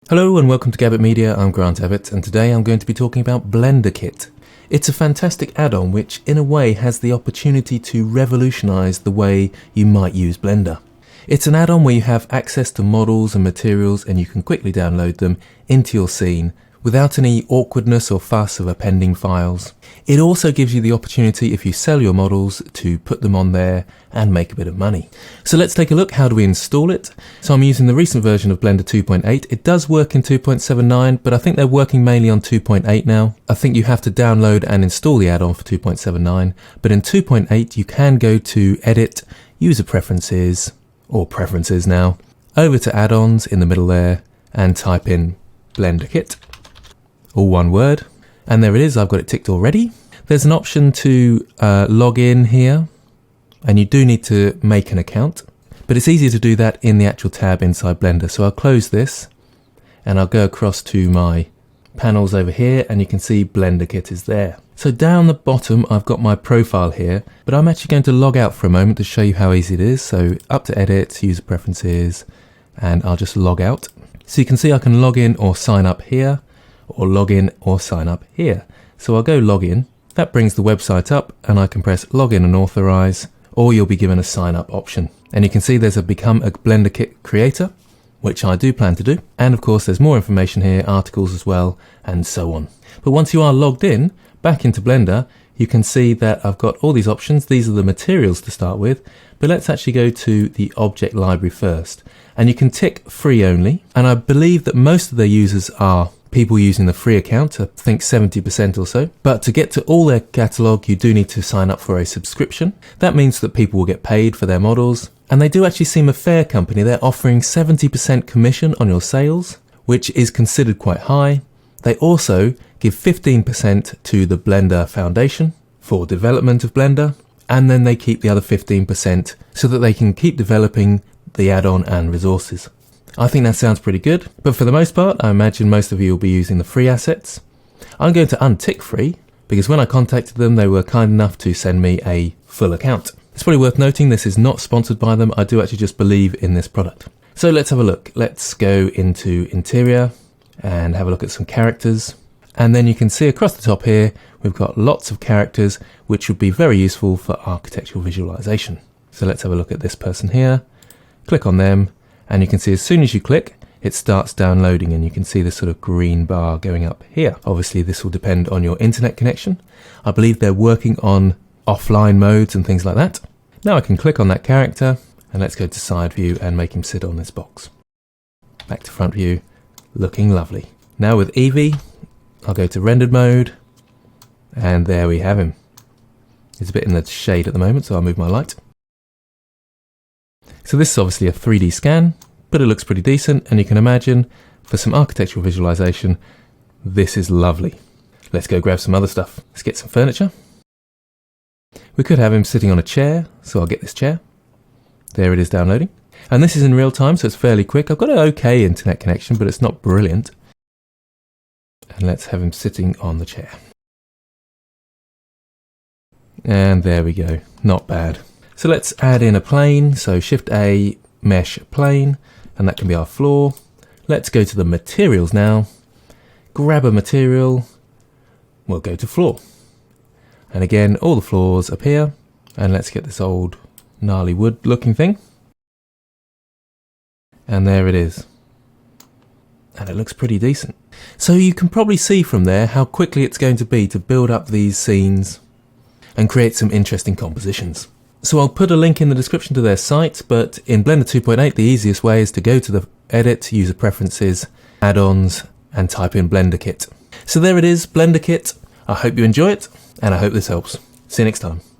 Hello and welcome to Gabbett Media, I'm Grant Abbott, and today I'm going to be talking about BlenderKit. It's a fantastic add-on which in a way has the opportunity to revolutionise the way you might use Blender. It's an add-on where you have access to models and materials and you can quickly download them into your scene without any awkwardness or fuss of appending files. It also gives you the opportunity, if you sell your models, to put them on there and make a bit of money. So let's take a look. How do we install it? So I'm using the recent version of Blender 2.8. It does work in 2.79, but I think they're working mainly on 2.8 now. I think you have to download and install the add-on for 2.79, but in 2.8 you can go to Edit, User Preferences, or Preferences now, over to Add-ons in the middle there, and type in BlenderKit. All one word, and there it is. I've got it ticked already. There's an option to log in here, and you do need to make an account, but it's easier to do that in the actual tab inside Blender. So I'll close this and I'll go across to my panels over here, and you can see BlenderKit is there. So down the bottom I've got my profile here, but I'm actually going to log out for a moment to show you how easy it is. So up to Edit, User Preferences, and I'll just log out. So you can see I can log in or sign up here, or log in or sign up here. So I'll go log in. That brings the website up, and I can press login and authorize, or you'll be given a sign up option. And you can see there's a become a BlenderKit creator, which I do plan to do. And of course there's more information here, articles as well, and so on. But once you are logged in back into Blender, you can see that I've got all these options. These are the materials to start with, but let's actually go to the object library first. And you can tick free only, and I believe that most of their users are people using the free account, I think 70% or so. But to get to all their catalogue, you do need to sign up for a subscription. That means that people will get paid for their models, and they do actually seem a fair company. They're offering 70% commission on your sales, which is considered quite high. They also give 15% to the Blender Foundation for development of Blender, and then they keep the other 15% so that they can keep developing the add-on and resources. I think that sounds pretty good, but for the most part, I imagine most of you will be using the free assets. I'm going to untick free, because when I contacted them, they were kind enough to send me a full account. It's probably worth noting this is not sponsored by them. I do actually just believe in this product. So let's have a look. Let's go into interior and have a look at some characters. And then you can see across the top here, we've got lots of characters, which would be very useful for architectural visualization. So let's have a look at this person here. Click on them. And you can see as soon as you click, it starts downloading, and you can see this sort of green bar going up here. Obviously this will depend on your internet connection. I believe they're working on offline modes and things like that. Now I can click on that character, and let's go to side view and make him sit on this box. Back to front view, looking lovely. Now with Eevee, I'll go to rendered mode, and there we have him. It's a bit in the shade at the moment, so I'll move my light. So this is obviously a 3D scan, but it looks pretty decent, and you can imagine for some architectural visualization, this is lovely. Let's go grab some other stuff. Let's get some furniture. We could have him sitting on a chair, so I'll get this chair. There it is downloading. And this is in real time, so it's fairly quick. I've got an okay internet connection, but it's not brilliant. And let's have him sitting on the chair. And there we go, not bad. So let's add in a plane, so Shift A, Mesh Plane, and that can be our floor. Let's go to the materials now, grab a material, we'll go to floor. And again, all the floors appear, and let's get this old gnarly wood looking thing. And there it is. And it looks pretty decent. So you can probably see from there how quickly it's going to be to build up these scenes and create some interesting compositions. So I'll put a link in the description to their site, but in Blender 2.8 the easiest way is to go to the Edit, User Preferences, Add-ons, and type in BlenderKit. So there it is, BlenderKit. I hope you enjoy it, and I hope this helps. See you next time.